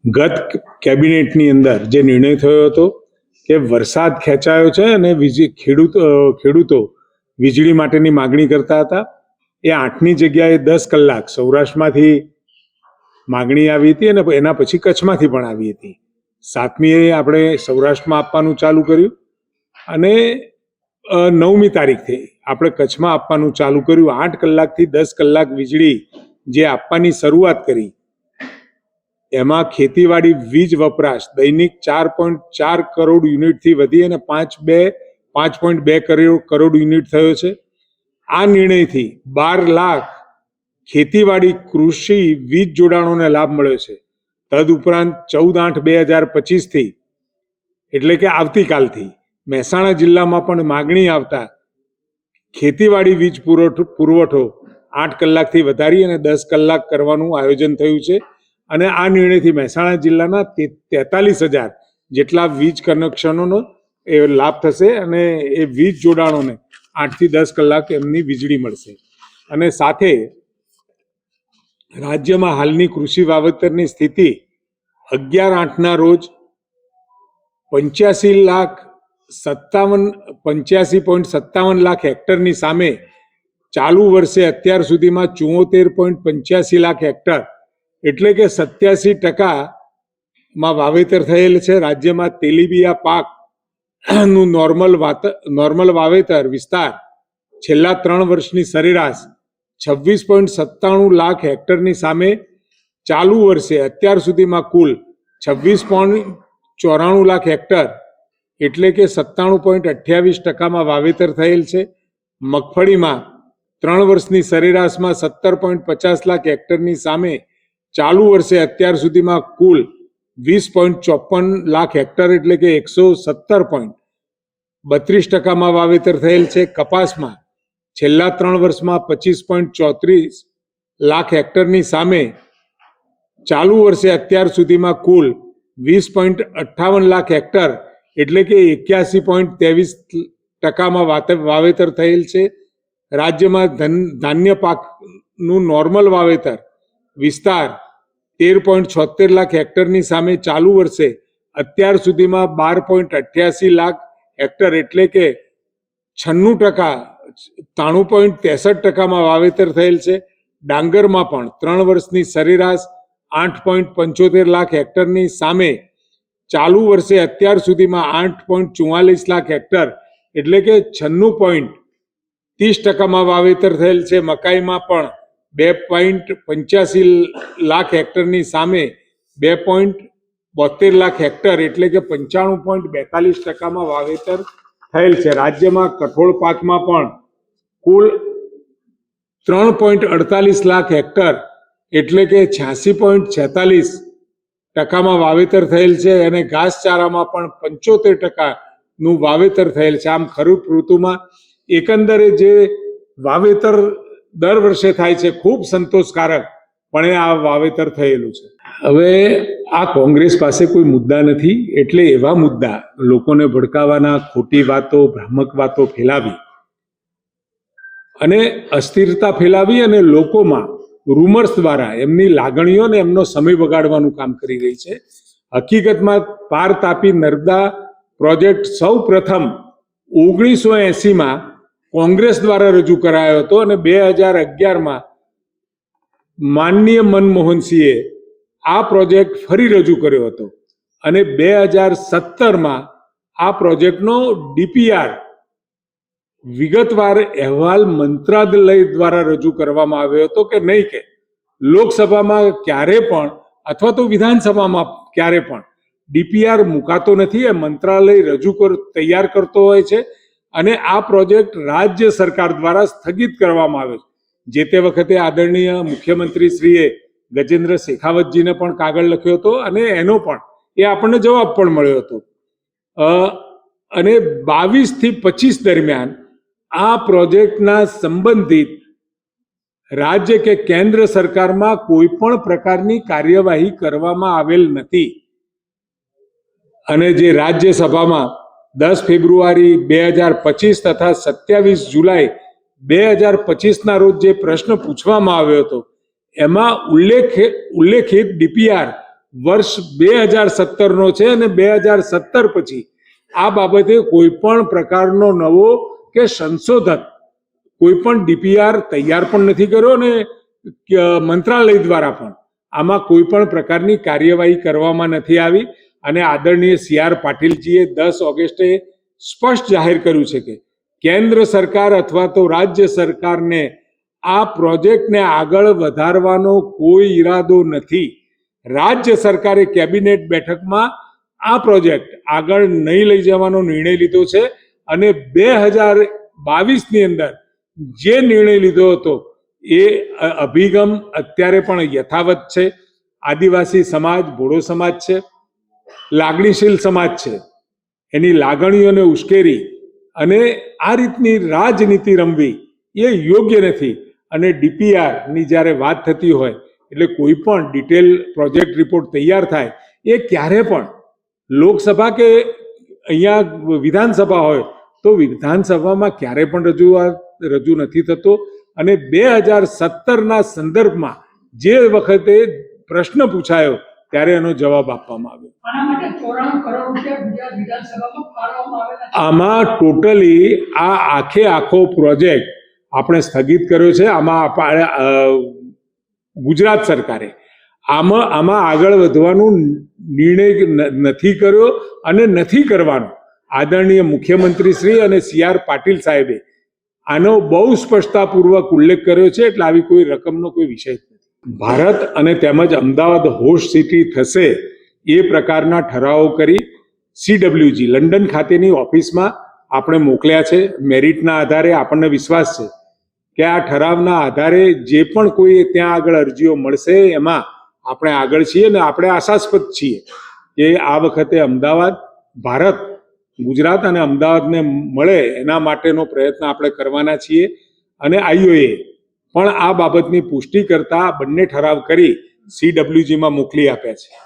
ગત કેબિનેટની અંદર જે નિર્ણય થયો હતો કે વરસાદ ખેંચાયો છે અને ખેડૂતો વીજળી માટેની માગણી કરતા હતા, એ 8ની જગ્યાએ 10 કલાક સૌરાષ્ટ્રમાંથી માગણી આવી હતી અને એના પછી કચ્છમાંથી પણ આવી હતી. 7મીએ આપણે સૌરાષ્ટ્રમાં આપવાનું ચાલુ કર્યું અને 9મી તારીખથી આપણે કચ્છમાં આપવાનું ચાલુ કર્યું. 8 કલાકથી 10 કલાક વીજળી જે આપવાની શરૂઆત કરી, એમાં ખેતીવાડી વીજ વપરાશ દૈનિક 4.4 કરોડ યુનિટથી વધી અને 5.2 કરોડ યુનિટ થયો છે. આ નિર્ણયથી 12 લાખ ખેતીવાડી કૃષિ વીજ જોડાણોને લાભ મળ્યો છે. તદુપરાંત 14/8/2025થી એટલે કે આવતીકાલથી મહેસાણા જિલ્લામાં પણ માગણી આવતા ખેતીવાડી વીજ પુરવઠો 8 કલાકથી વધારી અને 10 કલાક કરવાનું આયોજન થયું છે. અને આ નિર્ણયથી મહેસાણા જિલ્લાના 43,000 જેટલા વીજ કનેક્શનોનો એ લાભ થશે અને એ વીજ જોડાણોને 8 થી 10 કલાક એમની વીજળી મળશે. અને સાથે રાજ્યમાં હાલની કૃષિ વાવેતરની સ્થિતિ 11/8ના રોજ 85.57 લાખ હેક્ટરની સામે ચાલુ વર્ષે અત્યાર સુધીમાં 74.85 લાખ હેક્ટર એટલે કે 87% વાવેતર થયેલ છે. રાજ્યમાં તેલીબિયા પાક નું નોર્મલ વાવેતર વિસ્તાર છેલ્લા 3 વર્ષની સરેરાશ 26.97 લાખ હેક્ટરની સામે ચાલુ વર્ષે અત્યાર સુધીમાં કુલ 26.94 લાખ હેક્ટર એટલે કે 97.28% વાવેતર થયેલ છે. મગફળીમાં 3 વર્ષની સરેરાશમાં 17.50 લાખ હેક્ટરની સામે ચાલુ વર્ષે અત્યાર સુધીમાં કુલ 20.54 લાખ હેક્ટર એટલે કે 117.32% વાવેતર થયેલ છે. કપાસમાં છેલ્લા 3 વર્ષમાં 25.34 લાખ હેક્ટરની સામે ચાલુ વર્ષે અત્યાર સુધીમાં કુલ 20.58 લાખ હેક્ટર એટલે કે 81.23% વાવેતર થયેલ છે. રાજ્યમાં ધાન્ય પાકનું નોર્મલ વાવેતર વિસ્તાર 13.76 લાખ હેક્ટરની સામે ચાલુ વર્ષે અત્યાર સુધીમાં 12.88 લાખ હેક્ટર એટલે કે 93.63% વાવેતર થયેલ છે. ડાંગરમાં પણ 3 વર્ષની સરેરાશ 8.75 લાખ હેક્ટરની સામે ચાલુ વર્ષે અત્યાર સુધીમાં 8.44 લાખ હેક્ટર એટલે કે 96.30% વાવેતર થયેલ છે. મકાઈમાં પણ 2.85 લાખ હેક્ટરની સામે 2.72 લાખ હેક્ટર એટલે કે 95.42% વાવેતર થયેલ છે. રાજ્યમાં કઠોળ પાકમાં પણ કુલ 3.48 લાખ હેક્ટર એટલે કે 86.46% વાવેતર થયેલ છે. અને ઘાસચારામાં પણ 75% વાવેતર થયેલ છે. આમ ખરીફ ઋતુમાં એકંદરે જે વાવેતર દર વર્ષે થાય છે ખૂબ સંતોષકારક પણ આ વાવેતર થયેલું છે. હવે આ કોંગ્રેસ પાસે કોઈ મુદ્દા નથી એટલે એવા મુદ્દા લોકોને ભડકાવાના, ખોટી વાતો, ભ્રામક વાતો ફેલાવી અને અસ્થિરતા ફેલાવી અને લોકોમાં રૂમર્સ દ્વારા એમની લાગણીઓ અને એમનો સમય બગાડવાનું કામ કરી રહી છે. હકીકતમાં પાર તાપી નર્મદા પ્રોજેક્ટ સૌ પ્રથમ 1980માં કોંગ્રેસ દ્વારા રજૂ કરાયો હતો અને 2011માં માનનીય મનમોહનસિંહે આ પ્રોજેક્ટ ફરી રજૂ કર્યો હતો અને 2017માં આ પ્રોજેક્ટનો DPR વિગતવાર અહેવાલ મંત્રાલય દ્વારા રજૂ કરવામાં આવ્યો હતો કે નહીં કે લોકસભામાં ક્યારે પણ અથવા તો વિધાનસભામાં ક્યારે પણ DPR મુકાતો નથી. એ મંત્રાલય તૈયાર કરતો હોય છે અને આ પ્રોજેક્ટ રાજ્ય સરકાર દ્વારા સ્થગિત કરવામાં આવે છે. જે તે વખતે આદરણીય મુખ્યમંત્રી શ્રીએ ગજેન્દ્ર શેખાવતજીને પણ કાગળ લખ્યો હતો અને એનો પણ આપણને જવાબ પણ મળ્યો હતો. અને 22 થી 25 દરમિયાન આ પ્રોજેક્ટના સંબંધિત રાજ્ય કે કેન્દ્ર સરકારમાં કોઈ પણ પ્રકારની કાર્યવાહી કરવામાં આવેલ નથી. અને જે રાજ્યસભામાં 10 ફેબ્રુઆરી 2025 તથા 27 જુલાઈ 2025ના રોજ જે પ્રશ્ન પૂછવામાં આવ્યો હતો એમાં ઉલ્લેખિત DPR વર્ષ 2017નો છે અને 2017 પછી આ બાબતે કોઈ પણ પ્રકારનો નવો કે સંશોધન કોઈ પણ ડીપીઆર તૈયાર પણ નથી કર્યો અને મંત્રાલય દ્વારા પણ આમાં કોઈ પણ પ્રકારની કાર્યવાહી કરવામાં નથી આવી અને આદરણીય CR પાટીલજીએ 10 ઓગસ્ટે સ્પષ્ટ જાહેર કર્યું છે કે કેન્દ્ર સરકાર અથવા તો રાજ્ય સરકારને આ પ્રોજેક્ટને આગળ વધારવાનો કોઈ ઈરાદો નથી. રાજ્ય સરકારે કેબિનેટ બેઠકમાં આ પ્રોજેક્ટ આગળ નહીં લઈ જવાનો નિર્ણય લીધો છે અને 2022ની અંદર જે નિર્ણય લીધો હતો એ અભિગમ અત્યારે પણ યથાવત છે. આદિવાસી સમાજ, ભોળો સમાજ છે, લાગણીશીલ સમાજ છે, એની લાગણીઓને ઉશ્કેરી અને આ રીતની રાજનીતિ રમવી એ યોગ્ય નથી. અને DPR ની જ્યારે વાત થતી હોય એટલે કોઈ પણ ડિટેલ પ્રોજેક્ટ રિપોર્ટ તૈયાર થાય એ ક્યારે પણ લોકસભા કે અહીંયા વિધાનસભા હોય તો વિધાનસભામાં ક્યારે પણ રજૂ નથી થતો. અને 2017ના સંદર્ભમાં જે વખતે પ્રશ્ન પૂછાયો ત્યારે એનો જવાબ આપવામાં આવ્યો. આના માટે 94 કરોડ રૂપિયા ગુજરાત વિધાનસભામાં ફાળવવામાં આવેલા છે. આમાં ટોટલી આખો પ્રોજેક્ટ આપણે સ્થગિત કર્યો છે. આમાં ગુજરાત સરકારે આમાં આગળ વધવાનું નિર્ણય નથી કર્યો અને નથી કરવાનો. આદરણીય મુખ્યમંત્રી શ્રી અને CR પાટીલ સાહેબે આનો બહુ સ્પષ્ટતાપૂર્વક ઉલ્લેખ કર્યો છે. એટલે આવી કોઈ રકમનો કોઈ વિષય જ નથી. ભારત અને તેમજ અમદાવાદ હોસ્ટ સિટી થશે એ પ્રકારના ઠરાવો કરી CWG લંડન ખાતેની ઓફિસમાં આપણે મોકલ્યા છે. મેરિટના આધારે આપણને વિશ્વાસ છે કે આ ઠરાવના આધારે જે પણ કોઈ ત્યાં આગળ અરજીઓ મળશે એમાં આપણે આગળ છીએ અને આપણે આશાસ્પદ છીએ કે આ વખતે અમદાવાદ, ભારત, ગુજરાત અને અમદાવાદને મળે એના માટેનો પ્રયત્ન આપણે કરવાના છીએ. અને IOA પણ આ બાબતની પુષ્ટિ કરતા બંને ઠરાવ કરી CWGમાં મોકલી આપ્યા છે.